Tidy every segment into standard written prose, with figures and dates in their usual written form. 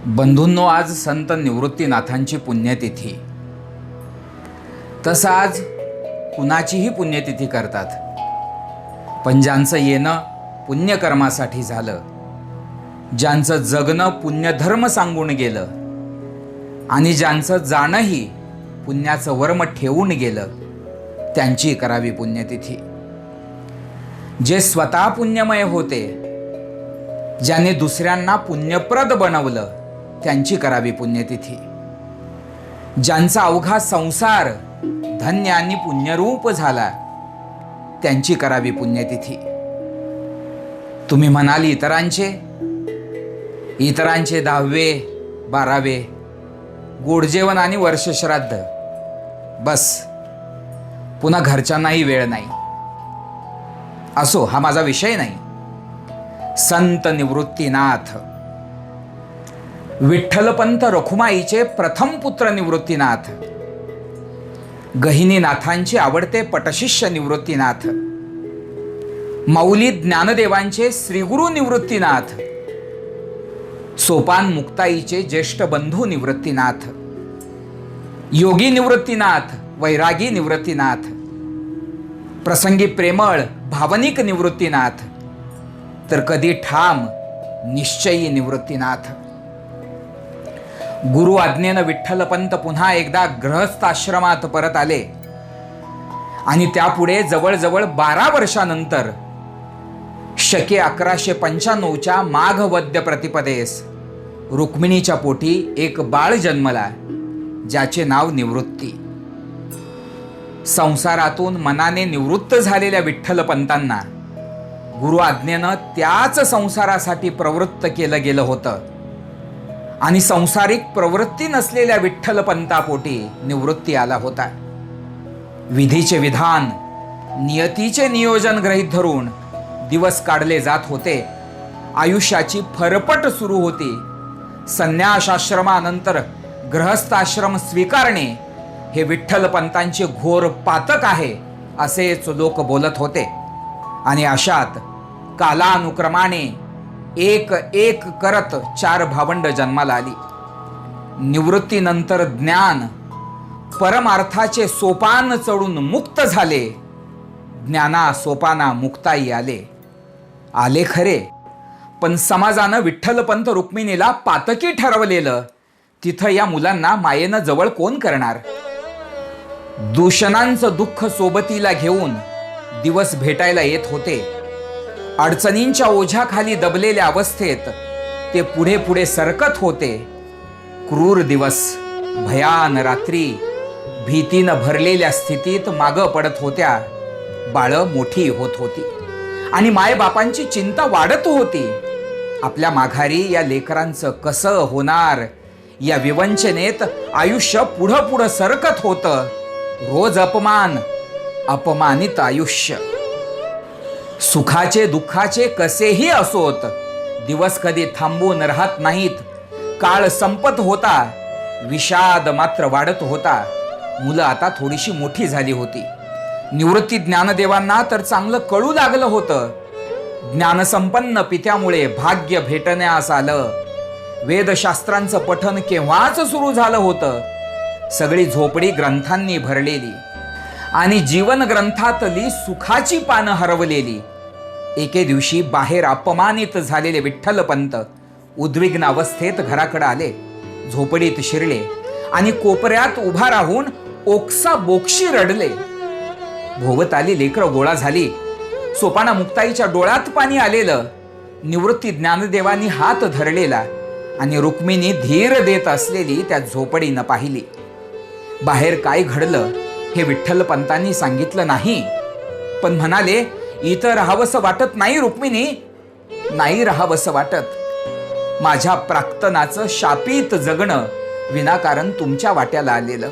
बंधूंनो, आज संत निवृत्तीनाथांची पुण्यतिथी. तसं आज कुणाचीही पुण्यतिथी करतात, पण ज्यांचं येणं पुण्यकर्मासाठी झालं, ज्यांचं जगणं पुण्यधर्म सांगून गेलं आणि ज्यांचं जाणंही पुण्याचं वर्म ठेवून गेलं, त्यांची करावी पुण्यतिथी. जे स्वतः पुण्यमय होते, ज्याने दुसऱ्यांना पुण्यप्रद बनवलं, त्यांची करावी पुण्यतिथी. ज्यांचा अवघा संसार धन्य आणि पुण्यरूप झाला, त्यांची करावी पुण्यतिथी. तुम्ही म्हणाल इतरांचे 10वे 12वे गोडजेवण आणि वर्षश्राद्ध, बस पुन्हा घरच्यांनाही वेळ नाही. असो, हा माझा विषय नाही. संत निवृत्तीनाथ, विठ्ठलपंत रखुमाईचे प्रथम पुत्र निवृत्तीनाथ, गहिनीनाथांचे आवडते पटशिष्य निवृत्तीनाथ, माऊली ज्ञानदेवांचे श्रीगुरु निवृत्तीनाथ, सोपान मुक्ताईचे ज्येष्ठ बंधू निवृत्तीनाथ, योगी निवृत्तीनाथ, वैरागी निवृत्तीनाथ, प्रसंगी प्रेमळ भावनिक निवृत्तीनाथ, तर कधी ठाम निश्चयी निवृत्तीनाथ. गुरु आज्ञेनं विठ्ठलपंत पुन्हा एकदा गृहस्थाश्रमात परत आले आणि त्यापुढे जवळजवळ 12 वर्षानंतर शके 1195 माघ वद्य प्रतिपदेस रुक्मिणीच्या पोटी एक बाळ जन्मला, ज्याचे नाव निवृत्ती. संसारातून मनाने निवृत्त झालेल्या विठ्ठलपंतांना गुरु आज्ञेनं त्याच संसारासाठी प्रवृत्त केलं गेलं होतं आणि सांसारिक प्रवृत्ती नसलेल्या विठ्ठलपंतापोटी निवृत्ती आला होता. विधीचे विधान, नियतीचे नियोजन गृहीत धरून दिवस काढले जात होते. आयुष्याची फरफट सुरू होती. संन्यासाश्रमानंतर गृहस्थाश्रम स्वीकारणे हे विठ्ठलपंतांचे घोर पातक आहे, असेच लोक बोलत होते. आणि अशात कालानुक्रमाने एक एक करत 4 भावंड जन्माला आली. निवृत्तीनंतर ज्ञान परमार्थाचे सोपान चढून मुक्त झाले. ज्ञाना सोपाना मुक्ताई आले खरे, पण समाजानं विठ्ठलपंत रुक्मिणीला पातकी ठरवलेलं. तिथं या मुलांना मायेनं जवळ कोण करणार? दूषणांचं दुःख सोबतीला घेऊन दिवस भेटायला येत होते. अडचणींच्या ओझ्याखाली दबलेल्या अवस्थेत ते पुढे पुढे सरकत होते. क्रूर दिवस, भयान रात्री, भीतीनं भरलेल्या स्थितीत मागं पडत होत्या. बाळं मोठी होत होती आणि मायबापांची चिंता वाढत होती. आपल्या माघारी या लेकरांचं कसं होणार, या विवंचनेत आयुष्य पुढं पुढं सरकत होतं. रोज अपमान, अपमानित आयुष्य. सुखाचे दुःखाचे कसेही असोत, दिवस कधी थांबून राहत नाहीत. काळ संपत होता, विषाद मात्र वाढत होता. मुलं आता थोडीशी मोठी झाली होती. निवृत्ती ज्ञानदेवांना तर चांगलं कळू लागलं होतं. ज्ञानसंपन्न पित्यामुळे भाग्य भेटण्यास आलं. वेदशास्त्रांचं पठन केव्हाच सुरू झालं होतं. सगळी झोपडी ग्रंथांनी भरलेली आणि जीवन ग्रंथातली सुखाची पानं हरवलेली. एके दिवशी बाहेर अपमानित झालेले विठ्ठलपंत उद्विग्न अवस्थेत घराकडे आले. झोपडीत शिरले आणि कोपऱ्यात उभा राहून ओक्सा बोक्षी रडले. भोवताली लेकरं गोळा झाली. सोपाना मुक्ताईच्या डोळ्यात पाणी आलेलं. निवृत्ती ज्ञानदेवांनी हात धरलेला आणि रुक्मिणी धीर देत असलेली त्या झोपडीनं पाहिली. बाहेर काय घडलं हे विठ्ठलपंतांनी सांगितलं नाही, पण म्हणाले, इथं राहावंसं वाटत नाही रुक्मिणी, नाही राहावंसं वाटत. माझ्या प्राक्तनाचं शापित जगणं विनाकारण तुमच्या वाट्याला आलेलं.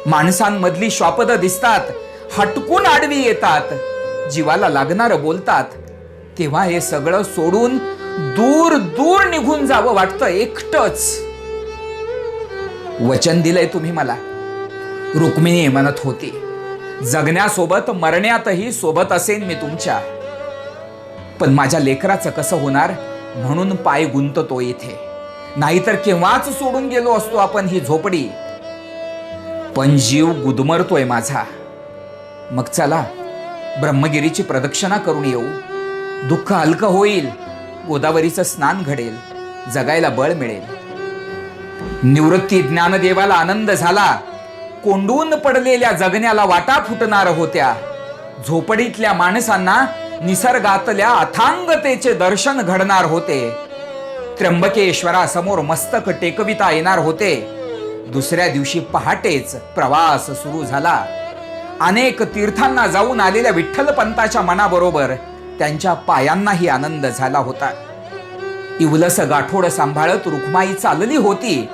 माणसांमधली श्वापदं दिसतात, हटकून आडवी येतात, जीवाला लागणारं बोलतात. तेव्हा हे सगळं सोडून दूर दूर निघून जावं वाटतं एकटंच. वचन दिलंय तुम्ही मला, रुक्मिणी म्हणत होती. जगण्यासोबत मरण्यातही सोबत असेन मी तुमच्या. पण माझ्या लेकराचं कसं होणार म्हणून पाय गुंततो इथे. नाहीतर केव्हाच सोडून गेलो असतो आपण ही झोपडी. पण जीव गुदमरतोय माझा. मग चला ब्रह्मगिरीची प्रदक्षिणा करून येऊ. दुःख हलकं होईल, गोदावरीचं स्नान घडेल, जगायला बळ मिळेल. निवृत्ती ज्ञानदेवाला आनंद झाला. कोंडून पडलेल्या जगण्याला वाटा फुटणार होत्या. झोपडीतल्या माणसांना निसर्गातल्या अथांगतेचे दर्शन घडणार होते. त्र्यंबकेश्वरासमोर मस्तक टेकविता येणार होते. दुसऱ्या दिवशी पहाटेच प्रवास सुरू झाला. अनेक तीर्थांना जाऊन आलेल्या विठ्ठलपंताच्या मनाबरोबर त्यांच्या पायांनाही आनंद झाला होता. इवलस गाठोड सांभाळत रुक्माई चालली होती.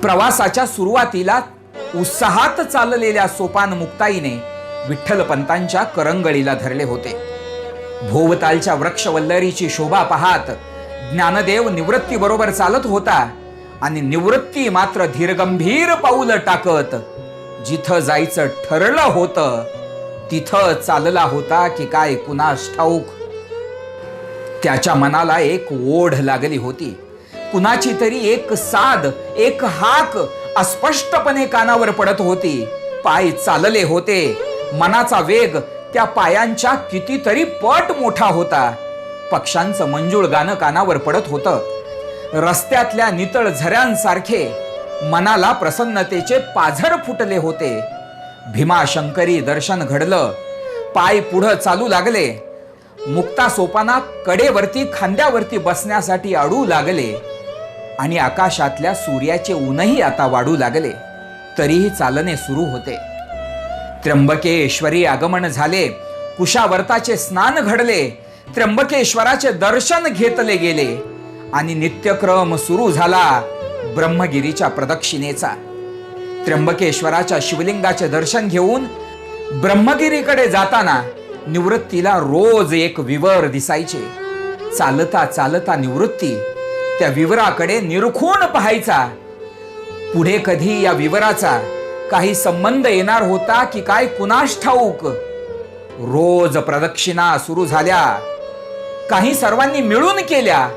प्रवासाच्या सुरुवातीला उत्साहात चाललेल्या सोपान मुक्ताईने विठ्ठलपंतांच्या करंगळीला धरले होते. भोवतालच्या वृक्षवल्लरीची शोभा पाहत ज्ञानदेव निवृत्ती बरोबर चालत होता आणि निवृत्ती मात्र धीरगंभीर पाऊल टाकत जिथं जायचं ठरलं होतं तिथं चालला होता की काय कुणास ठाऊक. त्याच्या मनाला एक ओढ लागली होती. कुणाची तरी एक साद, एक हाक अस्पष्टपणे कानावर पडत होती. पाय चालले होते. मनाचा वेग त्या पायांच्या कितीतरी पट मोठा होता. पक्ष्यांचं मंजूळ गाणं कानावर पडत होतं. रस्त्यातल्या नितळ झऱ्यांसारखे मनाला प्रसन्नतेचे पाझर फुटले होते. भीमाशंकरी दर्शन घडलं. पाय पुढं चालू लागले. मुक्ता सोपाना कडेवरती खांद्यावरती बसण्यासाठी अडू लागले आणि आकाशातल्या सूर्याचे ऊनही आता वाढू लागले. तरीही चालणे सुरू होते. त्र्यंबकेश्वरी आगमन झाले. कुशावर्ताचे स्नान घडले. त्र्यंबकेश्वराचे दर्शन घेतले गेले आणि नित्यक्रम सुरू झाला ब्रह्मगिरीच्या प्रदक्षिणेचा. त्र्यंबकेश्वराच्या शिवलिंगाचे दर्शन घेऊन ब्रह्मगिरीकडे जाताना निवृत्तीला रोज एक विवर दिसायचे. चालता चालता निवृत्ती त्या विवराकडे निरखून पाहायचा. पुढे कधी या विवराचा काही संबंध येणार होता की काय कुणास ठाऊक. रोज प्रदक्षिणा सुरू झाल्या. काही सर्वांनी मिळून केल्या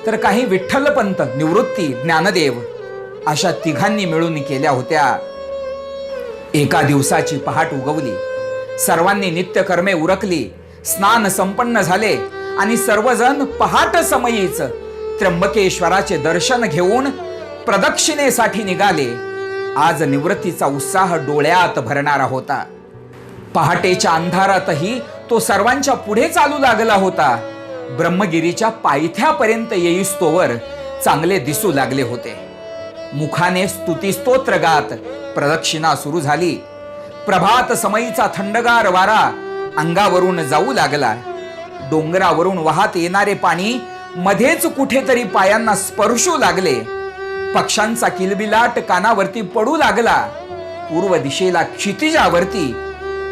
तर काही विठ्ठलपंत, निवृत्ती, ज्ञानदेव अशा तिघांनी मिळून केल्या होत्या. एका दिवसाची पहाट उगवली. सर्वांनी नित्यकर्मे उरकली. स्नान संपन्न झाले आणि सर्वजण पहाट समयीच त्र्यंबकेश्वराचे दर्शन घेऊन प्रदक्षिणेसाठी निघाले. आज निवृत्तीचा उत्साह डोळ्यात भरणारा होता. पहाटेच्या अंधारातही तो सर्वांच्या पुढे चालू लागला होता. ब्रह्मगिरीच्या पायथ्यापर्यंत येईस्तोवर चांगले दिसू लागले होते. मुखाने स्तुतिस्तोत्र गात प्रदक्षिणा सुरू झाली. प्रभात समयीचा थंडगार वारा अंगावरून जाऊ लागला. डोंगरावरून वाहत येणारे पाणी मध्येच कुठेतरी पायांना स्पर्शू लागले. पक्ष्यांचा किलबिलाट कानावरती पडू लागला. पूर्व दिशेला क्षितिजावरती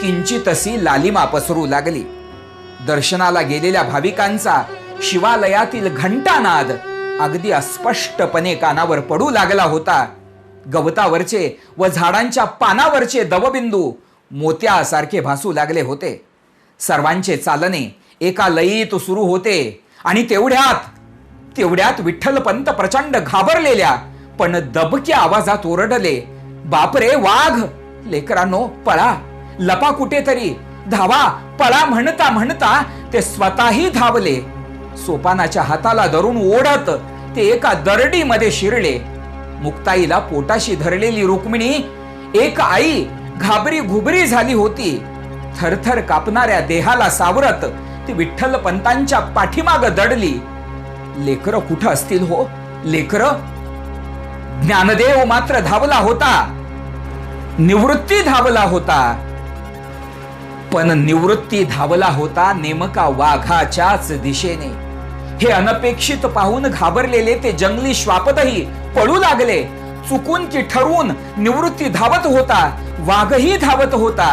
किंचितशी लालिमा पसरू लागली. दर्शनाला गेलेल्या भाविकांचा शिवालयातील घंटानाद अगदी अस्पष्टपणे कानावर पडू लागला होता. गवतावरचे व झाडांच्या पानावरचे दवबिंदू मोत्यासारखे भासू लागले होते. सर्वांचे चालणे एका लयीत सुरू होते आणि तेवढ्यात विठ्ठलपंत प्रचंड घाबरलेल्या पण दबक्या आवाजात ओरडले, बापरे वाघ! लेकरांनो पळा, लपा कुठेतरी, धावा, पळा म्हणता म्हणता ते स्वतःही धावले. सोपानाच्या हाताला धरून ओढत ते एका दरडीमध्ये शिरले. मुक्ताईला पोटाशी धरलेली रुक्मिणी एक आई घाबरी घुबरी झाली होती. थरथर कापणाऱ्या देहाला सावरत ती विठ्ठलपंतांच्या पाठीमाग दडली. लेकर कुठं असतील हो, लेकर? ज्ञानदेव मात्र धावला होता. निवृत्ती धावला होता. पण निवृत्ती धावला होता नेमका वाघाच्याच दिशेने. हे अनपेक्षित पाहून घाबरलेले ते जंगली श्वापदही पळू लागले. चुकून की ठरवून निवृत्ती धावत होता. वाघही धावत होता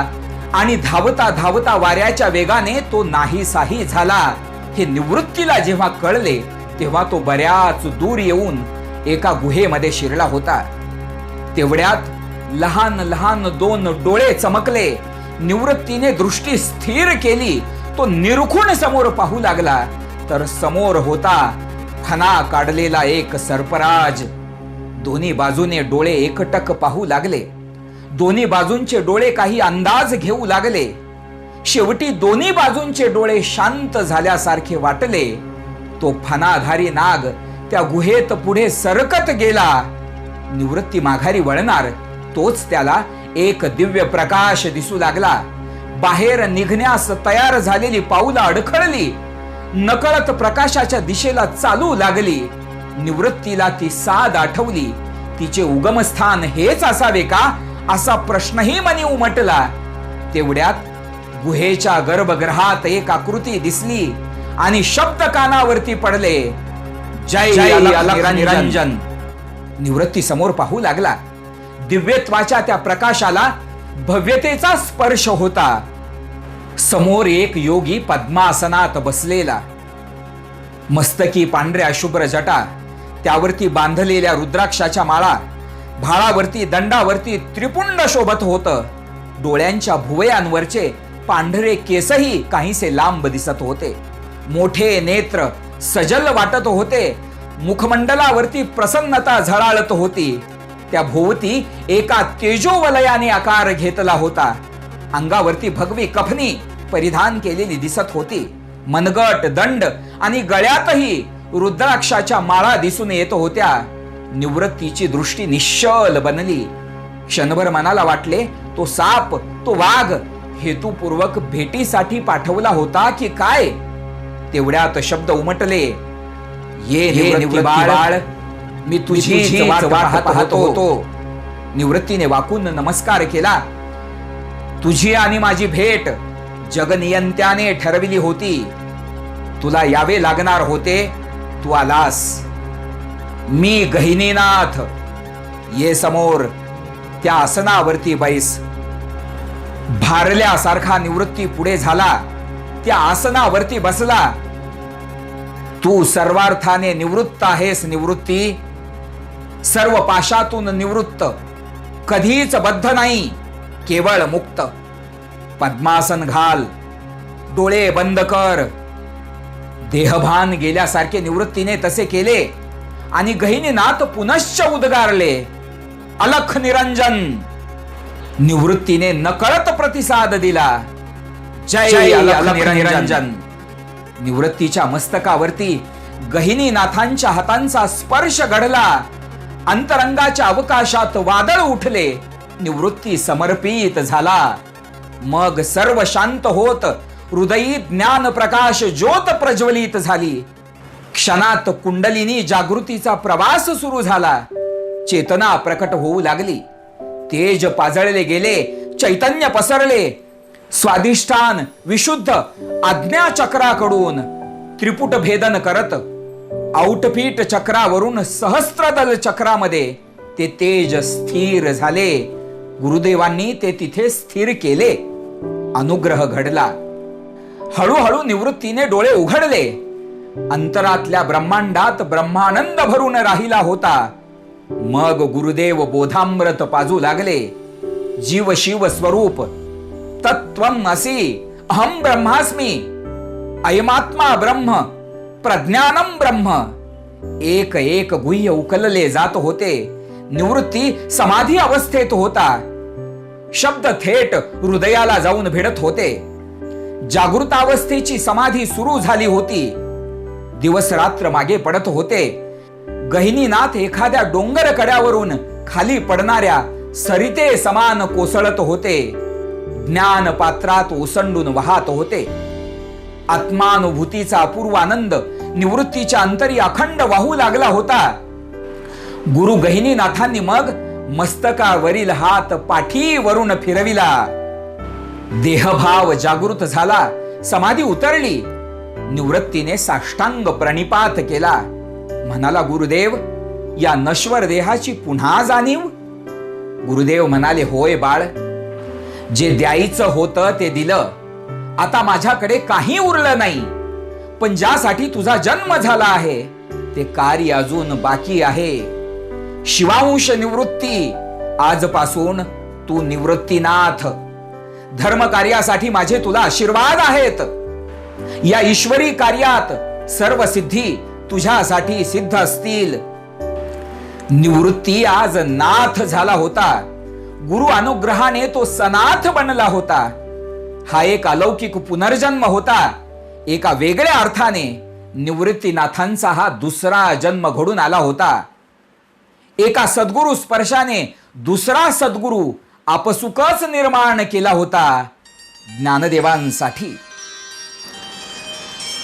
आणि धावता धावता वाऱ्याच्या वेगाने तो नाहीसाही झाला. हे निवृत्तीला जेव्हा कळले तेव्हा तो बऱ्याच दूर येऊन एका गुहेमध्ये शिरला होता. तेवढ्यात लहान लहान दोन डोळे चमकले. निवृत्तीने दृष्टी स्थिर केली. तो निरखून समोर पाहू लागला तर समोर होता फणा काढलेला एक सर्पराज दोन्ही बाजूने डोळे एकटक पाहू लागले. दोन्ही बाजूंचे डोळे काही अंदाज घेऊ लागले. शेवटी दोन्ही बाजूंचे डोळे शांत झाल्यासारखे वाटले. तो फणाधारी नाग त्या गुहेत पुढे सरकत गेला. निवृत्ती माघारी वळणार तोच त्याला एक दिव्य प्रकाश दिसू लागला. बाहेर निघण्यास तयार झालेली पाऊलं अडखळली. नकळत प्रकाशाच्या दिशेला चालू लागली. निवृत्तीला ती साद आठवली. तिचे उगमस्थान हेच असावे का असा प्रश्नही मनी उमटला. तेवढ्यात गुहेच्या गर्भगृहात एक आकृती दिसली आणि शब्द कानावरती पडले, जय अलख निरंजन. निवृत्ती समोर पाहू लागला. दिव्यत्वाच्या त्या प्रकाशाला भव्यतेचा स्पर्श होता. समोर एक योगी पद्मासनात बसलेला. मस्तकी पांढऱ्या शुभ्र जटा, त्यावरती बांधलेल्या रुद्राक्षाच्या माळा, भाळावरती दंडावरती त्रिपुंड शोभत होतं. डोळ्यांच्या भुवयांवरचे पांढरे केसही काहीसे लांब दिसत होते. मोठे नेत्र सजल वाटत होते. मुखमंडलावरती प्रसन्नता झळाळत होती. त्या भोवती एका तेजोवलयाने आकार घेतला होता. अंगावरती भगवी कफनी परिधान केलेली दिसत होती. मनगट, दंड आणि गळ्यातही रुद्राक्षाच्या माळा दिसून येत होत्या. निवृत्तीची दृष्टी निश्चल बनली. क्षणभर मनाला वाटले तो साप, तो वाघ हेतुपूर्वक भेटीसाठी पाठवला होता की काय. तेवढ्यात शब्द उमटले, ये निवृत्ती बाळ, मी तुझी वाट पाहत होतो. निवृत्तीने वाकून नमस्कार केला. तुझी आणि माझी भेट जगनियंत्याने ठरविली होती. तुला यावे लागणार होते, तू आलास. मी गहिनीनाथ, ये समोर त्या आसनावरती बैस. भारल्यासारखा निवृत्ती पुढे झाला. त्या आसनावरती बसला. तू सर्वार्थाने निवृत्त आहेस निवृत्ती. सर्व पाशातून निवृत्त, कधीच बद्ध नाही, केवळ मुक्त. पद्मासन घाल, डोळे बंद कर. देहभान गेल्यासारखे निवृत्तीने तसे केले आणि गहिनीनाथ पुनश्च उद्गारले, अलख निरंजन. निवृत्तीने नकळत प्रतिसाद दिला, जय अलख निरंजन. निवृत्तीच्या मस्तकावरती गहिनीनाथांच्या हातांचा स्पर्श घडला. अंतरंगाच्या अवकाशात वादळ उठले. निवृत्ती समर्पित झाला. मग सर्व शांत होत हृदयी ज्ञान प्रकाश ज्योत प्रज्वलित झाली. क्षणात कुंडलिनी जागृतीचा प्रवास सुरू झाला. चेतना प्रकट होऊ लागली. तेज पाजळले गेले, चैतन्य पसरले. स्वादिष्ठान विशुद्ध आज्ञा चक्राकडून त्रिपुट भेदन करत औटपीठ चक्रावरून सहस्त्रदल चक्रामध्ये ते तेज स्थिर झाले. गुरुदेवांनी ते तिथे स्थिर केले. अनुग्रह घडला. हळूहळू निवृत्तीने डोळे उघडले. अंतरातल्या ब्रह्मांडात ब्रह्मानंद भरून राहिला होता. मग गुरुदेव बोधामृत पाजू लागले. जीव शिव स्वरूप तत्त्वम असि अहम ब्रह्मास्मि. अयमात्मा ब्रह्म प्रज्ञानम ब्रह्म. एक एक गुह्य उकलले जात होते. निवृत्ती समाधी अवस्थेत होता. शब्द थेट हृदयाला जाऊन भिडत होते. जागृतावस्थेची समाधी सुरू झाली होती. दिवस रात्र मागे पडत होते. गहिनीनाथ एखाद्या डोंगर कड्यावरून खाली पडणाऱ्या सरिते समान कोसळत होते. ज्ञान पात्रात ओसंडून वाहत होते. आत्मानुभूतीचा अपूर्व आनंद निवृत्तीच्या अंतरी अखंड वाहू लागला होता. गुरु गहिनीनाथांनी मग मस्तकावरील हात पाठीवरून फिरविला. देहभाव जागृत झाला. समाधी उतरली. निवृत्तीने साष्टांग प्रणिपात केला. म्हणाला, गुरुदेव, या नश्वर देहाची पुन्हा जाणीव? गुरुदेव म्हणाले, होय बाळ, जे द्यायचं होतं ते दिलं. आता माझ्याकडे काही उरलं नाही. पण ज्यासाठी तुझा जन्म झाला आहे ते कार्य अजून बाकी आहे. शिवांश निवृत्ती, आजपासून तू निवृत्तीनाथ. धर्म कार्यासाठी माझे तुला आशीर्वाद आहेत. या ईश्वरी कार्यात सर्व सिद्धी तुझ्यासाठी सिद्ध असतील. निवृत्ती आज नाथ झाला होता, गुरु अनुग्रहाने तो सनाथ बनला होता. हा एक अलौकिक पुनर्जन्म होता. एका वेगळ्या अर्थाने निवृत्तीनाथांचा हा दुसरा जन्म घडून आला होता. एका सद्गुरु स्पर्शाने दुसरा सद्गुरु आपसुकच निर्माण केला होता ज्ञानदेवांसाठी.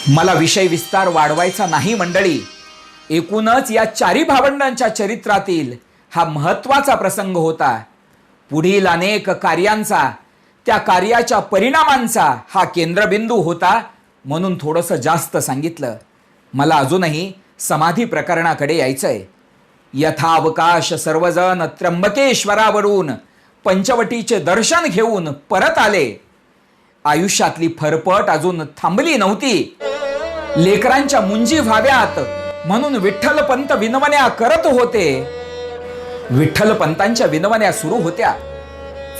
मला विषय विस्तार वाढवायचा नाही मंडळी. एकूणच या चारी भावंडांच्या चरित्रातील हा महत्वाचा प्रसंग होता. पुढील अनेक कार्यांचा, त्या कार्याच्या परिणामांचा हा केंद्रबिंदू होता, म्हणून थोडंसं जास्त सांगितलं. मला अजूनही समाधी प्रकरणाकडे यायचंय. यथावकाश सर्वजण त्र्यंबकेश्वरावरून पंचवटीचे दर्शन घेऊन परत आले. आयुष्यातली फरफट अजून थांबली नव्हती. लेकरांच्या मुंजी व्हाव्यात म्हणून विठ्ठलपंत विनवण्या करत होते. विठ्ठलपंतांच्या विनवण्या सुरू होत्या.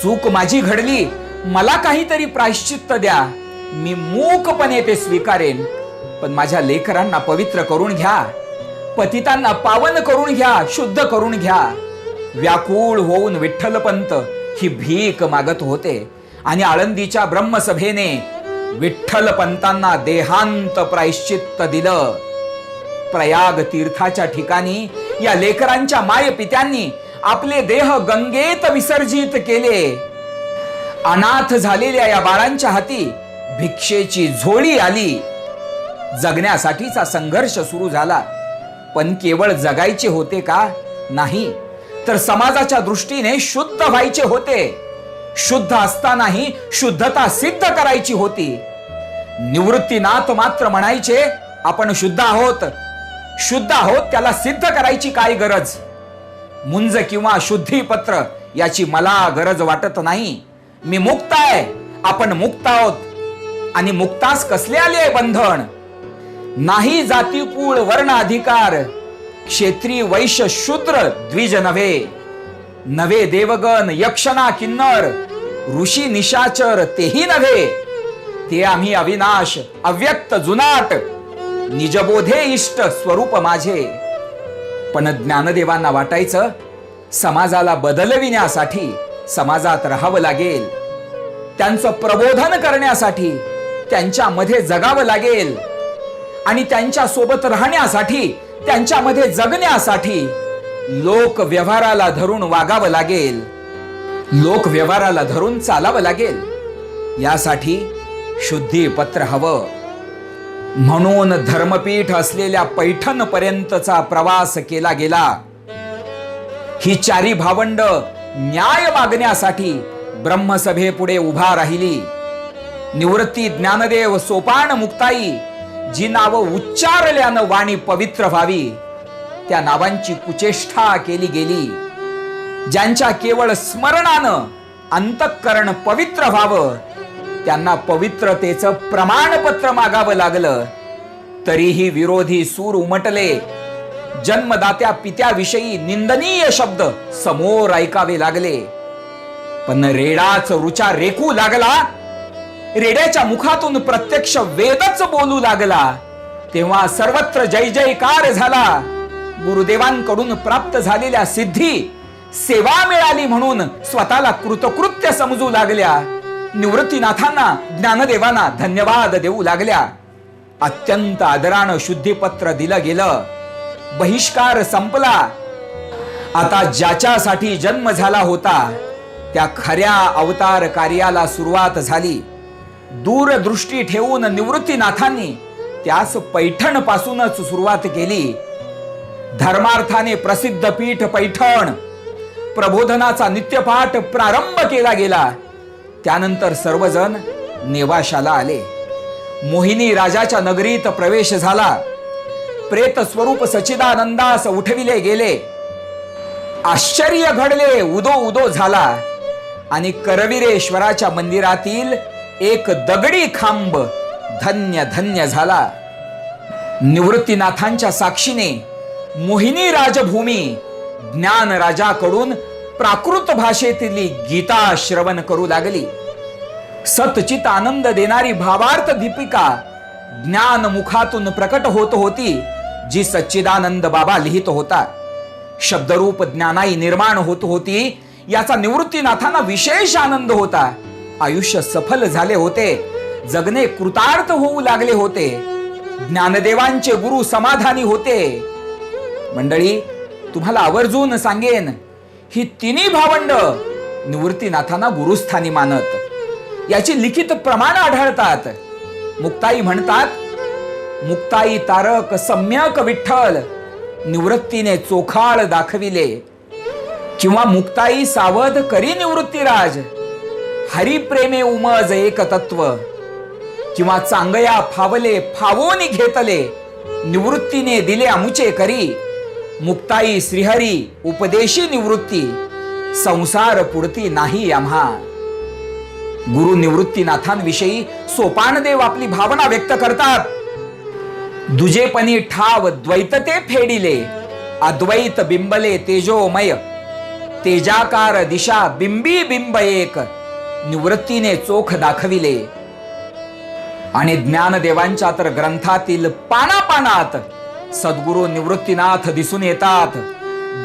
चूक माझी घडली, मला काहीतरी प्रायश्चित्त द्या, मी मूकपणे ते स्वीकारेन. पण माझ्या लेकरांना पवित्र करून घ्या, पतितांना पावन करून घ्या, शुद्ध करून घ्या. व्याकुळ होऊन विठ्ठलपंत ही भीक मागत होते. आणि आळंदीच्या ब्रह्मसभेने विठ्ठलपंतांना देहांत प्रायश्चित्त दिलं. प्रयाग तीर्थाच्या ठिकाणी या लेकरांच्या मायपित्यांनी आपले देह गंगेत विसर्जित केले. अनाथ झालेल्या या बाळांच्या हाती भिक्षेची झोळी आली. जगण्यासाठीचा संघर्ष सुरू झाला. पण केवळ जगायचे होते का? नाही, तर समाजाच्या दृष्टीने शुद्ध व्हायचे होते. शुद्ध असतानाही शुद्धता सिद्ध करायची होती. निवृत्तीनाथ मात्र म्हणायचे, आपण शुद्ध आहोत, शुद्ध आहोत, त्याला सिद्ध करायची काय गरज? मुंज किंवा शुद्धीपत्र याची मला गरज वाटत नाही. मी मुक्त आहे, आपण मुक्त आहोत. आणि मुक्तास कसले आले बंधन? नाही जाती कुळ वर्ण अधिकार, क्षेत्री वैश्य शूद्र द्विज नव्हे. नवे देवगण यक्षना किन्नर, ऋषी निशाचर तेही नव्हे. ते आम्ही अविनाश अव्यक्त जुनाट, निजबोधे इष्ट स्वरूप माझे. पण ज्ञानदेवांना वाटायचं समाजाला बदलविण्यासाठी समाजात राहावं लागेल, त्यांचं प्रबोधन करण्यासाठी त्यांच्यामध्ये जगावं लागेल, आणि त्यांच्या सोबत राहण्यासाठी, त्यांच्यामध्ये जगण्यासाठी लोक व्यवहाराला धरून वागावं लागेल, लोक व्यवहाराला धरून चालावं लागेल. यासाठी शुद्धीपत्र हवं. म्हणून धर्मपीठ असलेल्या पैठण पर्यंतचा प्रवास केला गेला. ही चारी भावंड न्याय मागण्यासाठी ब्रह्मसभेपुढे उभा राहिली. निवृत्ती, ज्ञानदेव, सोपान, मुक्ताई, जी नावं उच्चारल्यानं वाणी पवित्र व्हावी, त्या नावांची कुचेष्टा केली गेली. ज्यांच्या केवळ स्मरणानं अंतःकरण पवित्र व्हावं, त्यांना पवित्रतेचं प्रमाणपत्र मागावं लागलं. तरीही विरोधी सूर उमटले. जन्मदात्या पित्याविषयी निंदनीय शब्द समोर ऐकावे लागले. पण रेडाच रुचा रेकू लागला. रेड्याच्या मुखातून प्रत्यक्ष वेदच बोलू लागला. तेव्हा सर्वत्र जय जयकार झाला. गुरुदेवांकडून प्राप्त झालेल्या सिद्धी, सेवा मिळाली म्हणून स्वतःला कृतकृत्य समजू लागल्या. निवृत्तीनाथांना, ज्ञानदेवांना धन्यवाद देऊ लागल्या. अत्यंत आदरानं शुद्धीपत्र दिलं गेलं. बहिष्कार संपला. आता ज्याच्यासाठी जन्म झाला होता त्या खऱ्या अवतार कार्याला सुरुवात झाली. दूरदृष्टी ठेवून निवृत्तीनाथांनी त्यास पैठण पासूनच सुरुवात केली. धर्मार्थाने प्रसिद्ध पीठ पैठण, प्रबोधनाचा नित्यपाठ प्रारंभ केला गेला. त्यानंतर सर्वजण नेवाशाला आले. मोहिनी राजाच्या नगरीत प्रवेश झाला. प्रेत स्वरूप सच्चिदानंदास उठविले गेले. आश्चर्य घडले, उदो उदो झाला. आणि करवीरेश्वराच्या मंदिरातील एक दगडी खांब धन्य धन्य झाला. निवृत्तीनाथांच्या साक्षीने मोहिनी राजभूमी ज्ञान राजाकडून प्राकृत भाषेतली गीता श्रवण करू लागली. सतचित आनंद देणारी भावार्थ दीपिका ज्ञान मुखातून प्रकट होत होती. जी सच्चिदानंद बाबा लिहित होता. शब्दरूप ज्ञानाई निर्माण होत होती याचा निवृत्तीनाथांना विशेष आनंद होता. आयुष्य सफल झाले होते, जगणे कृतार्थ होऊ लागले होते. ज्ञानदेवांचे गुरु समाधानी होते. मंडळी, तुम्हाला आवर्जून सांगेन, ही तिन्ही भावंड निवृत्तीनाथांना गुरुस्थानी मानत. याची लिखित प्रमाण आढळतात. मुक्ताई म्हणतात, मुक्ताई तारक सम्यक विठ्ठल निवृत्तीने चोखाळ दाखविले. किंवा मुक्ताई सावध करी निवृत्तीराज हरिप्रेमे उमज एक तत्व. किंवा चांगया फावले फावोनी घेतले निवृत्तीने दिले अमुचे करी. मुक्ताई श्रीहरी उपदेशी निवृत्ती संसार पुढती नाही आम्हा. गुरु निवृत्तीनाथांविषयी सोपानदेव आपली भावना व्यक्त करतात. दुजेपणी ठाव द्वैतते फेडिले अद्वैत बिंबले तेजोमय. तेजाकार दिशा बिंबी बिंब एक निवृत्तीने चोख दाखविले. आणि ज्ञानदेवांच्या तर ग्रंथातील पानापानात सद्गुरु निवृत्तीनाथ दिसून येतात.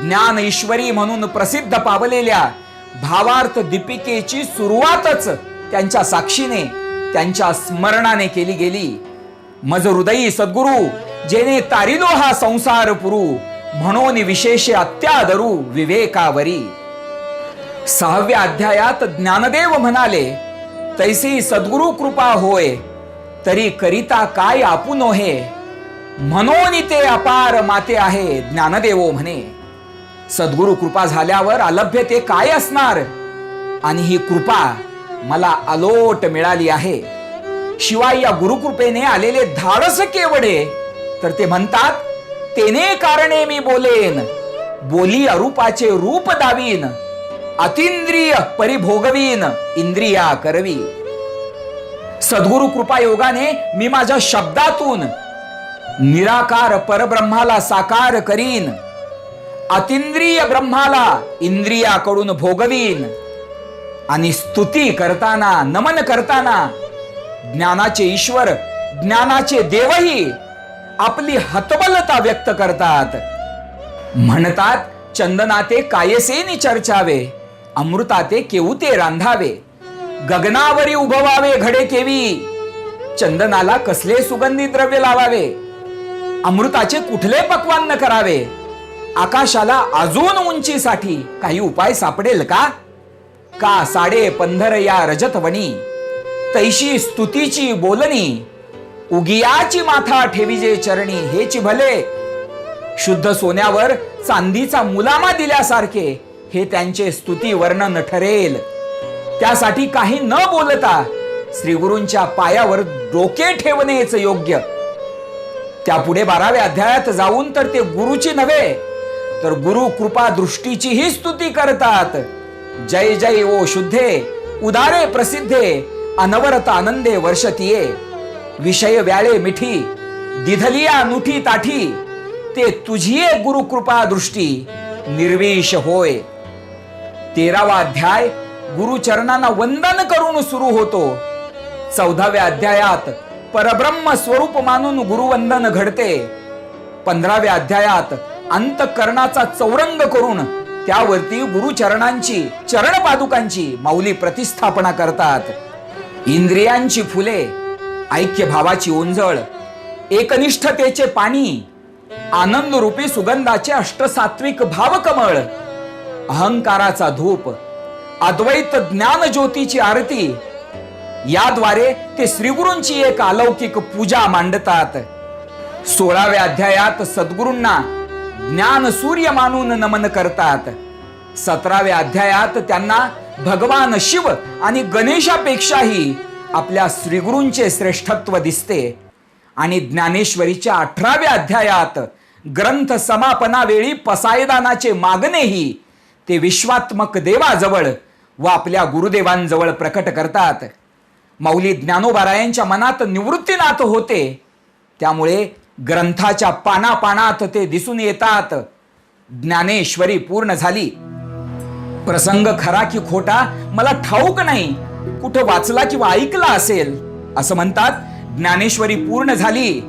ज्ञान ईश्वरी म्हणून प्रसिद्ध पावलेल्या भावार्थ दीपिकेची सुरुवातच त्यांच्या साक्षीने, त्यांच्या स्मरणाने केली गेली. मज हृदयी सद्गुरु जेने तारिलो हा संसार पुरू म्हणून विशेष अत्यादरू विवेकावरी. 6व्या अध्यायात ज्ञानदेव म्हणाले, तैसी सद्गुरु कृपा होय तरी करिता काय आपुन हे. म्हणून ते अपार माते आहे ज्ञानदेवो म्हणे. सद्गुरु कृपा झाल्यावर अलभ्य ते काय असणार. आणि ही कृपा मला अलोट मिळाली आहे. शिवाय या गुरुकृपेने आलेले धाडस केवढे, तर ते म्हणतात, तेने कारणे मी बोलेन बोली अरूपाचे रूप दावीन. अतिंद्रिय परिभोगवीन इंद्रिया करवी. सद्गुरु कृपा योगाने मी माझ्या शब्दातून निराकार परब्रह्माला साकार करीन. अतिंद्रिय ब्रह्माला इंद्रियाकडून भोगवीन. आणि स्तुती करताना, नमन करताना ज्ञानाचे ईश्वर, ज्ञानाचे देवही आपली हतबलता व्यक्त करतात. म्हणतात, चंदनाते कायसेनी चर्चावे अमृताते केऊते रांधावे. गगनावरी उभवावे घडे केवी चंदनाला कसले सुगंधी द्रव्य लावावे. अमृताचे कुठले पक्वान्न करावे. आकाशाला अजून उंचीसाठी काही उपाय सापडेल का. का साडे पंधर या रजतवणी तैशी स्तुतीची बोलणी. उगियाची माथा ठेविजे चरणी हेची भले. शुद्ध सोन्यावर चांदीचा मुलामा दिल्यासारखे हे त्यांचे स्तुती वर्णन ठरेल. त्यासाठी काही न बोलता श्री गुरूंच्या पायावर डोके ठेवणेच योग्य. त्यापुढे 12व्या अध्यायात जाऊन तर ते गुरुची नव्हे तर गुरु कृपा दृष्टीचीही स्तुती करतात. जय जय ओ शुद्धे उदारे प्रसिद्धे अनवरत आनंदे वर्षतीये. विषय व्याळे मिठी दिधलिया नुठी ताठी ते तुझिये गुरु कृपा दृष्टी निर्विष होय. 13वा अध्याय गुरुचरणांना वंदन करून सुरू होतो. 14व्या अध्यायात परब्रह्म स्वरूप मानून गुरुवंदन घडते. 15व्या अध्यायात अंतःकरणाचा चौरंग करून त्यावरती गुरुचरणांची, चरण पादुकांची माऊली प्रतिस्थापना करतात. इंद्रियांची फुले, ऐक्य भावाची ओंजळ, एकनिष्ठतेचे पाणी, आनंद रूपी सुगंधाचे अष्टसात्विक भावकमळ, अहंकाराचा धूप, अद्वैत ज्ञान ज्योतीची आरती, याद्वारे ते श्रीगुरूंची एक अलौकिक पूजा मांडतात. 16व्या अध्यायात सद्गुरूंना ज्ञान सूर्य मानून नमन करतात. 17व्या अध्यायात त्यांना भगवान शिव आणि गणेशापेक्षाही आपल्या श्रीगुरूंचे श्रेष्ठत्व दिसते. आणि ज्ञानेश्वरीच्या 18व्या अध्यायात ग्रंथ समापनावेळी पसायदानाचे मागणेही ते विश्वात्मक देवाजवळ व आपल्या गुरुदेवांजवळ प्रकट करतात. माऊली ज्ञानोबारायांच्या मनात निवृत्तीनाथ होते, त्यामुळे ग्रंथाच्या पानापानात ते दिसून येतात. ज्ञानेश्वरी पूर्ण झाली. प्रसंग खरा की खोटा मला ठाऊक नाही, कुठं वाचला किंवा ऐकला असेल. असं म्हणतात, ज्ञानेश्वरी पूर्ण झाली.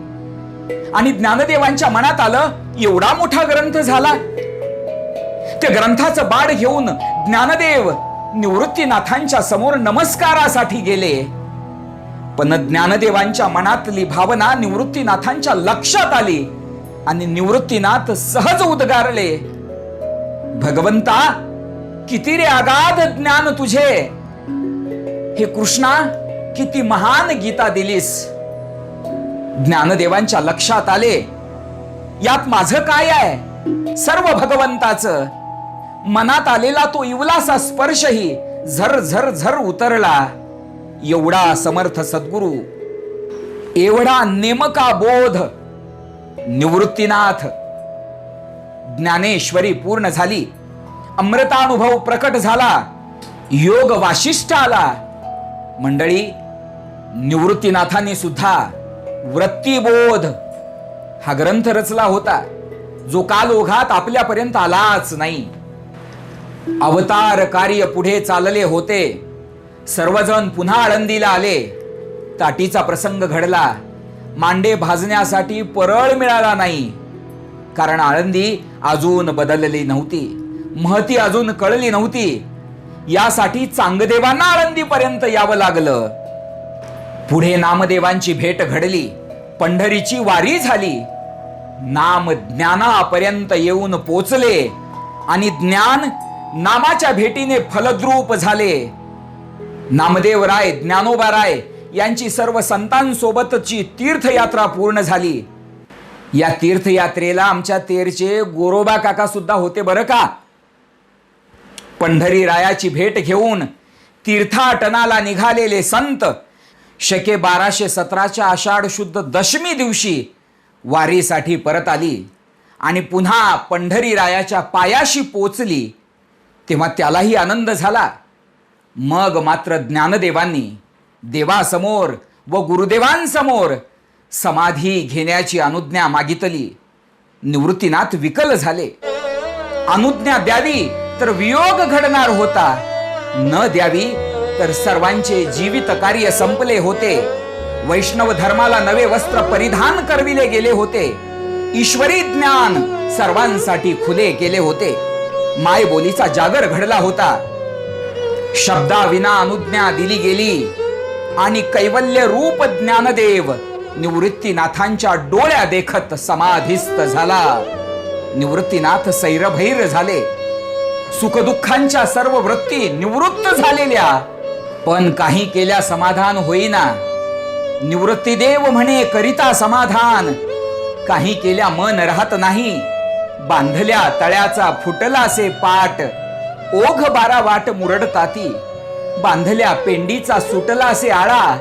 आणि ज्ञानदेवांच्या मनात आलं, एवढा मोठा ग्रंथ झाला. त्या ग्रंथाचं बाड घेऊन ज्ञानदेव निवृत्तीनाथांच्या समोर नमस्कारासाठी गेले. पण ज्ञानदेवांच्या मनातली भावना निवृत्तीनाथांच्या लक्षात आली आणि निवृत्तीनाथ सहज उद्गारले, भगवंता, किती रे अगाध ज्ञान तुझे. हे कृष्णा, किती महान गीता दिलीस. ज्ञानदेवांच्या लक्षात आले, यात माझं काय आहे. सर्व भगवंताचं. मनात आलेला तो इवलासा स्पर्शही झर झर झर उतरला. एवढा समर्थ सद्गुरु, एवढा नेमका बोध. निवृत्तीनाथ ज्ञानेश्वरी पूर्ण झाली. अमृतानुभव प्रकट झाला. योग वाशिष्ठ आला. मंडळी, निवृत्तीनाथांनी सुद्धा वृत्तीबोध हा ग्रंथ रचला होता, जो काल ओघात आपल्यापर्यंत आलाच नाही. अवतार कार्य पुढे चालले होते. सर्वजण पुन्हा आळंदीला आले. ताटीचा प्रसंग घडला. मांडे भाजण्यासाठी परळ मिळाला नाही, कारण आळंदी अजून बदलली नव्हती, महती अजून कळली नव्हती. यासाठी चांगदेवांना आळंदीपर्यंत यावं लागलं. पुढे नामदेवांची भेट घडली. पंढरीची वारी झाली. नाम ज्ञानापर्यंत येऊन पोचले आणि ज्ञान नामाच्या भेटीने फलद्रूप झाले. नामदेव राय, ज्ञानोबा राय यांची सर्व संतांसोबतची तीर्थयात्रा पूर्ण झाली. या तीर्थयात्रेला आमच्या तेरचे गोरोबा काका सुद्धा होते बरं का. पंढरी रायाची भेट घेऊन तीर्थाटनाला निघालेले संत शके 1217 आषाढ शुद्ध दशमी दिवशी वारीसाठी परत आली आणि पुन्हा पंढरी रायाच्या पायाशी पोचली. तेव्हा त्यालाही आनंद झाला. मग मात्र ज्ञानदेवांनी देवासमोर व गुरुदेवांसमोर समाधी घेण्याची अनुज्ञा मागितली. निवृत्तीनाथ विकल झाले. अनुज्ञा द्यावी तर वियोग घडणार होता, न द्यावी तर सर्वांचे जीवित कार्य संपले होते. वैष्णव धर्माला नवे वस्त्र परिधान करविले गेले होते. ईश्वरी ज्ञान सर्वांसाठी खुले केले होते. मायबोलीचा जागर घडला होता. शब्दाविना अनुज्ञा दिली गेली आणि कैवल्य रूप ज्ञानदेव निवृत्तीनाथांच्या डोळ्या देखत समाधिस्थ झाला. निवृत्तीनाथ सैरभैर झाले. सुखदुःखांच्या सर्व वृत्ती निवृत्त झालेल्या, पण काही केल्या समाधान होईना. निवृत्तीदेव म्हणे करिता समाधान, काही केल्या मन राहत नाही. बांधल्या तळ्याचा फुटलासे पाट, ओघ 12 वाट मुरडताती. बांधल्या पेंडीचा सुटलासे आळा,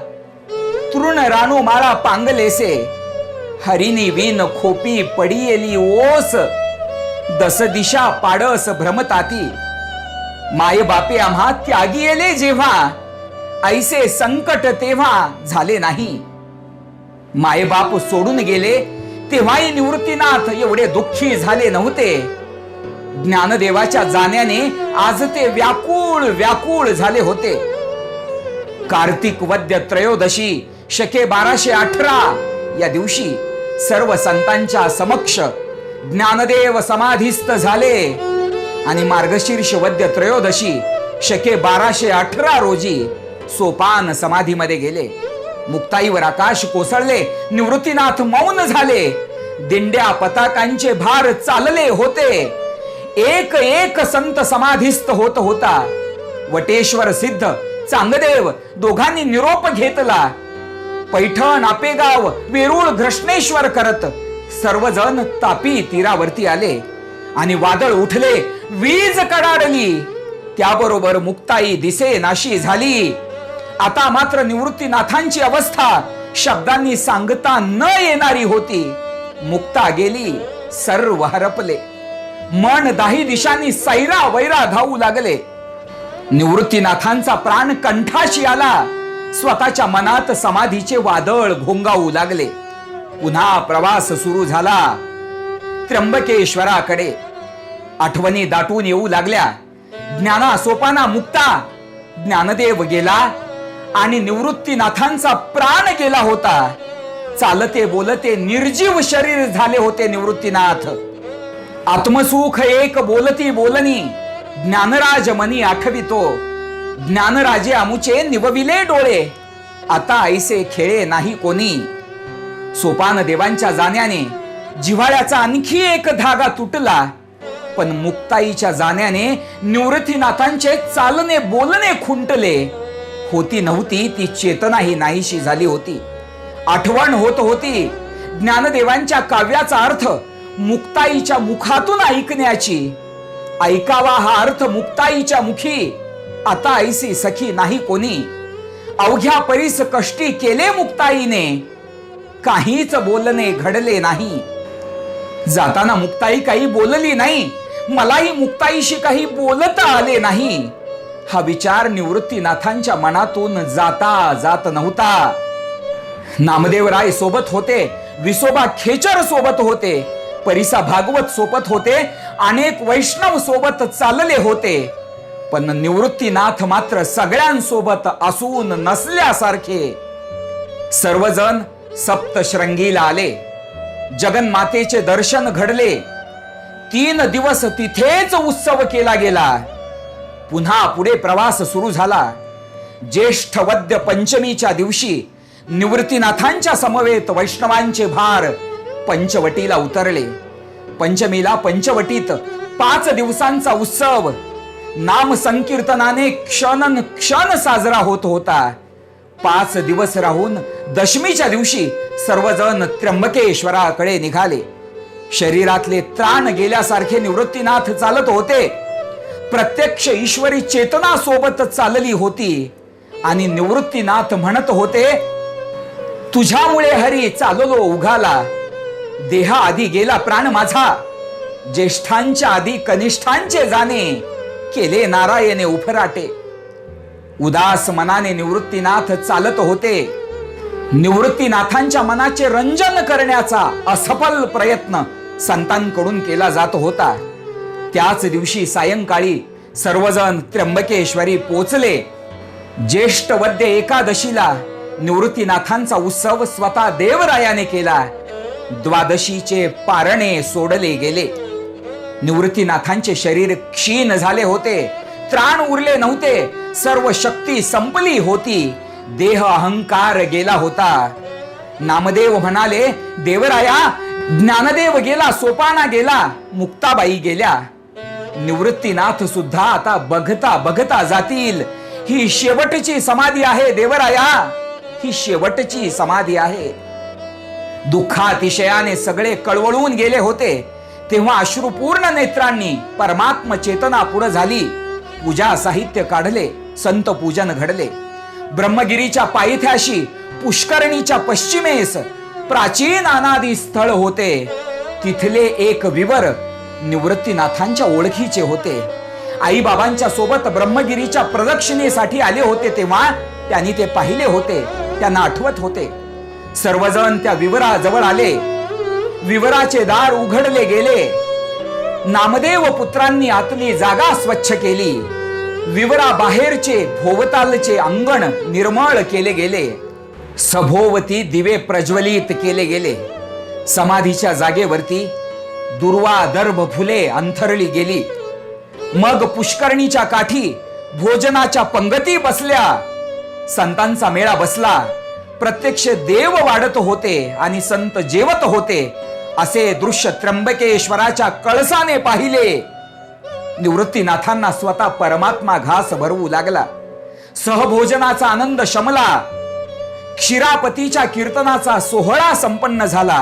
तृण रानू माळा पांगलेसे. हरिणी विन खोपी पडियेली ओस, दस दिशा पाडस भ्रमताती. माय बापे आम्हा त्यागी येले जेव्हा, ऐसे संकट तेव्हा झाले नाही. मायबाप सोडून गेले तेव्हाही निवृत्तीनाथ एवढे दुःखी झाले नव्हते. ज्ञानदेवाच्या जाण्याने आज ते व्याकुळ व्याकुळ झाले होते. कार्तिक वद्य त्रयोदशी शके 1218 या दिवशी सर्व संतांच्या समक्ष ज्ञानदेव समाधिस्थ झाले आणि मार्गशीर्ष वद्य त्रयोदशी शके 1218 रोजी सोपान समाधीमध्ये गेले. मुक्ताईवर आकाश कोसळले. निवृत्तीनाथ मौन झाले. दिंड्या पताकांचे भार चालले होते. एक एक संत समाधिस्थ होत होता. वटेश्वर सिद्ध, चांगदेव दोघांनी निरोप घेतला. पैठण, आपेगाव, वेरूळ, घृष्णेश्वर करत सर्वजण तापी तीरावरती आले आणि वादळ उठले. वीज कडाडली. त्याबरोबर मुक्ताई दिसे नाशी झाली. आता मात्र निवृत्तीनाथांची अवस्था शब्दांनी सांगता न येणारी होती. मुक्ता गेली. सर्व हरपले. मन 10 दिशांनी सैरा वैरा धावू लागले. निवृत्तीनाथांचा प्राण कंठाशी आला. स्वतःच्या मनात समाधीचे वादळ घोंगावू लागले. पुन्हा प्रवास सुरू झाला त्र्यंबकेश्वराकडे. आठवणी दाटून येऊ लागल्या. ज्ञाना सोपाना मुक्ता. ज्ञानदेव गेला आणि निवृत्तीनाथांचा प्राण गेला होता. चालते बोलते निर्जीव शरीर झाले होते निवृत्तीनाथ. आत्मसुख एक बोलती बोलणी, ज्ञानराज मनी आठवितो. ज्ञानराजे आमुचे निवविले डोळे, आता ऐसे खेळे नाही कोणी. सोपान देवांच्या जाण्याने जिव्हाळ्याचा आणखी एक धागा तुटला, पण मुक्ताईच्या जाण्याने निवृत्तीनाथांचे चालणे बोलणे खुंटले. होती नव्हती ती चेतना ही नाहीशी झाली होती. आठवण होत होती ज्ञानदेवांच्या काव्याचा अर्थ मुक्ताईच्या मुखातून ऐकण्याची. ऐकावा हा अर्थ मुक्ताईच्या मुखी, आता ऐसी सखी नाही कोणी. अवघ्या परीस कष्टी केले मुक्ताईने, काहीच बोलणे घडले नाही. जाताना मुक्ताई काही बोलली नाही, मलाही मुक्ताईशी काही बोलता आले नाही. हा विचार निवृत्तीनाथांच्या मनातून जाता जात नव्हता. नामदेवराय सोबत होते, विसोबा खेचर सोबत होते, परिसा भागवत सोबत होते, अनेक वैष्णव सोबत चालले होते. पण निवृत्तीनाथ मात्र सगळ्यांसोबत असून नसल्यासारखे. सर्वजण सप्तशृंगीला आले. जगन्मातेचे दर्शन घडले. 3 दिवस तिथेच उत्सव केला गेला. पुन्हा पुढे प्रवास सुरू झाला. ज्येष्ठ वद्य पंचमीच्या दिवशी निवृत्तीनाथांच्या समवेत वैष्णवांचे भार पंचवटीला उतरले. पंचमीला पंचवटीत 5 दिवसांचा उत्सव नाम संकीर्तनाने क्षण क्षण साजरा होत होता. 5 दिवस राहून दशमीच्या दिवशी सर्वजण त्र्यंबकेश्वराकडे निघाले. शरीरातले त्राण गेल्यासारखे निवृत्तीनाथ चालत होते. प्रत्यक्ष ईश्वरी चेतना सोबत चालली होती आणि निवृत्तीनाथ म्हणत होते, तुझ्यामुळे हरी चाललो उघाला. देहा आधी गेला प्राण माझा, ज्येष्ठांच्या आधी कनिष्ठांचे जाणे, केले नारायणे उफराटे. उदास मनाने निवृत्तीनाथ चालत होते. निवृत्तीनाथांच्या मनाचे रंजन करण्याचा असफल प्रयत्न संतांकडून केला जात होता. त्याच दिवशी सायंकाळी सर्वजण त्र्यंबकेश्वरी पोचले. ज्येष्ठ वद्य एकादशीला निवृत्तीनाथांचा उत्सव स्वतः देवरायाने केला. द्वादशीचे पारणे सोडले गेले. निवृत्तीनाथांचे शरीर क्षीण झाले होते. त्राण उरले नव्हते. सर्व शक्ती संपली होती. देह अहंकार गेला होता. नामदेव म्हणाले, देवराया, ज्ञानदेव गेला, सोपाना गेला, मुक्ताबाई गेल्या. निवृत्तीनाथ सुद्धा आता बघता बघता जातील. ही शेवटची समाधी आहे देवराया, ही शेवटची समाधी आहे. दुःखातिशयाने सगळे कळवळून गेले होते. तेव्हा अश्रुपूर्ण नेत्रांनी परमात्म चेतना पुढे झाली. पूजा साहित्य काढले. संत पूजन घडले. ब्रह्मगिरीच्या पायथ्याशी पुष्करणीच्या पश्चिमेस प्राचीन अनादी स्थळ होते. तिथले एक विवर निवृत्तीनाथांच्या ओळखीचे होते. आई बाबांच्या सोबत ब्रह्मगिरीच्या प्रदक्षिणेसाठी आले होते तेव्हा त्यांनी ते पाहिले होते. त्यांना आठवत होते. सर्वजण त्या विवराजवळ आले. विवराचे दार उघडले गेले. नामदेव पुत्रांनी आतली जागा स्वच्छ केली. विवरा बाहेरचे भोवतालचे अंगण निर्मळ केले गेले. सभोवती दिवे प्रज्वलित केले गेले. समाधीच्या जागेवरती दुर्वा दर्भ फुले अंथरली गेली. मग पुष्करणीच्या काठी भोजनाच्या पंगती बसल्या. संतांचा मेळा बसला. प्रत्यक्ष देव वाढत होते आणि संत जेवत होते असे दृश्य त्र्यंबकेश्वराच्या कळसाने पाहिले. निवृत्तीनाथांना स्वतः परमात्मा घास भरवू लागला. सहभोजनाचा आनंद शमला. क्षीरापतीच्या कीर्तनाचा सोहळा संपन्न झाला.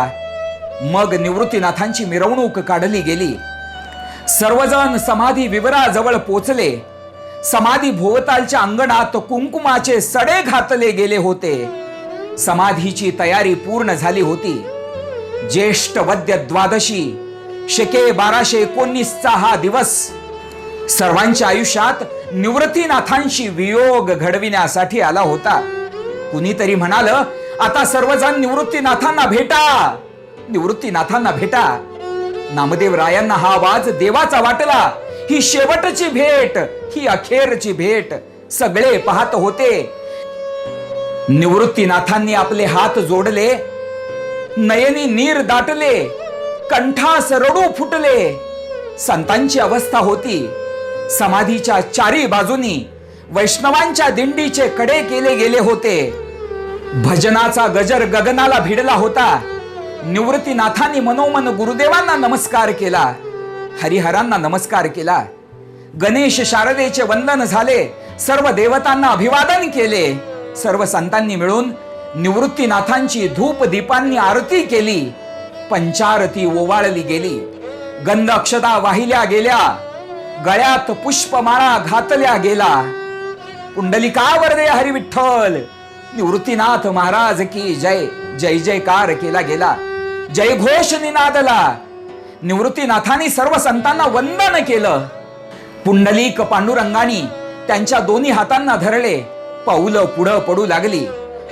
मग निवृत्तीनाथांची मिरवणूक काढली गेली. सर्वजण समाधी विवराजवळ पोचले. समाधी भोवतालच्या अंगणात कुंकुमाचे सडे घातले गेले होते. समाधीची तयारी पूर्ण झाली होती. ज्येष्ठ वद्य द्वादशी शके 1219 हा दिवस सर्वांच्या आयुष्यात निवृत्तीनाथांशी वियोग घडविण्यासाठी आला होता. कुणीतरी म्हणाल, आता सर्वजण निवृत्तीनाथांना भेटा, निवृत्तीनाथांना भेटा. नामदेव रायांना हा आवाज देवाचा वाटला. ही शेवटची भेट, ही अखेरची भेट सगळे पाहत होते. निवृत्तीनाथांनी आपले हात जोडले. नयनी नीर दाटले, कंठास रडू फुटले. संतांची अवस्था होती. समाधीच्या चारी बाजूनी वैष्णवांच्या दिंडीचे कडे केले गेले होते. भजनाचा गजर गगनाला भिडला होता. निवृत्तीनाथांनी मनोमन गुरुदेवांना नमस्कार केला, हरिहरांना नमस्कार केला. गणेश शारदेचे वंदन झाले. सर्व देवतांना अभिवादन केले. सर्व संतांनी मिळून निवृत्तीनाथांची धूप दीपांनी आरती केली. पंचारती ओवाळली गेली. गंध अक्षता वाहिल्या गेल्या. गळ्यात पुष्पमाळा घातल्या गेला. पुंडलिका वरदे हरी विठ्ठल, निवृत्तीनाथ महाराज की जय. जय जयकार केला गेला. जय घोष निनादला. निवृत्तीनाथांनी सर्व संतांना वंदन केलं. पुंडलिक पांडुरंगानी त्यांच्या दोन्ही हातांना धरले. पाऊलं पुढं पडू लागली.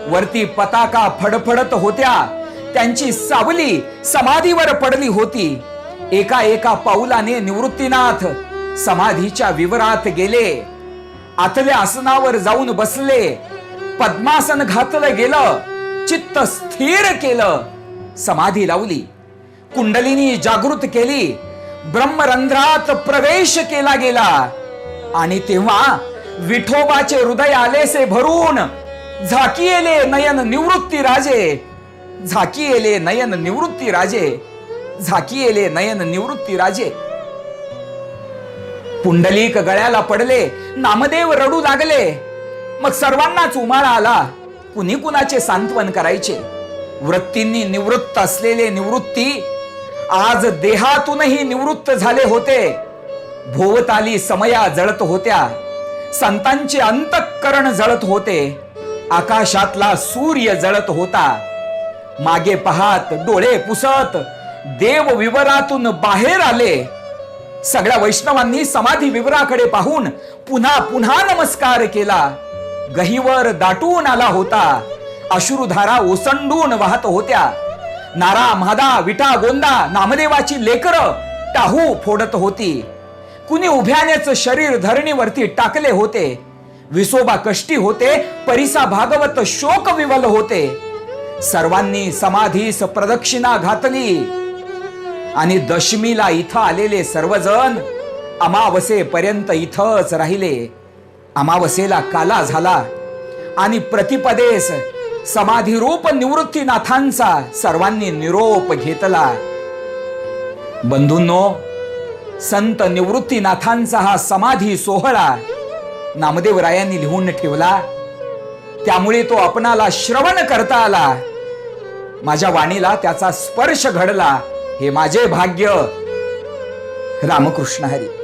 वरती पताका फडफडत होत्या. त्यांची सावली समाधीवर पडली होती. एका एका पाऊलाने निवृत्तीनाथ समाधीच्या विवरात गेले. आतल्या आसनावर जाऊन बसले. पद्मासन घातलं गेलं. चित्त स्थिर केलं. समाधी लावली. कुंडलिनी जागृत केली. ब्रह्मरंध्रात प्रवेश केला गेला. आणि तेव्हा विठोबाचे हृदय आलेसे भरून झाकियेले नयन निवृत्ती राजे. झाकियेले नयन निवृत्ती राजे. झाकियेले नयन निवृत्ती राजे. पुंडलिक गळ्याला पडले. नामदेव रडू लागले. मग सर्वांनाच उमाळा आला. कुणी कुणाचे सांत्वन करायचे. वृत्तींनी निवृत्त असलेले निवृत्ती आज देहातूनही निवृत्त झाले होते. भोवताली समया जळत होत्या. संतांचे अंतःकरण जळत होते. आकाशातला सूर्य जळत होता. मागे पाहत डोळे पुसत देव विवरातून बाहेर आले. सगळ्या वैष्णवांनी समाधी विवराकडे पाहून पुन्हा पुन्हा नमस्कार केला. गहिवर दाटून आला होता. अश्रुधारा ओसंडून वाहत होत्या. नारा म्हादा विटा गोंदा नामदेवाची लेकरं टाहू फोडत होती. कुणी उभ्यानेच शरीर धरणीवरती टाकले होते. विसोबा कष्टी होते. परिसा भागवत शोक विवल होते. सर्वांनी समाधीस प्रदक्षिणा घातली. आणि दशमीला इथं आलेले सर्वजण अमावसेपर्यंत इथंच राहिले. अमावसेला काला झाला आणि प्रतिपदेस समाधीरूप निवृत्तीनाथांचा सर्वांनी निरोप घेतला. बंधूंनो, संत निवृत्तीनाथांचा हा समाधी सोहळा नामदेवरायांनी लिहून ठेवला. त्यामुळे तो आपणाला श्रवण करता आला. माझ्या वाणीला त्याचा स्पर्श घडला. हे माझे भाग्य. रामकृष्ण हरी.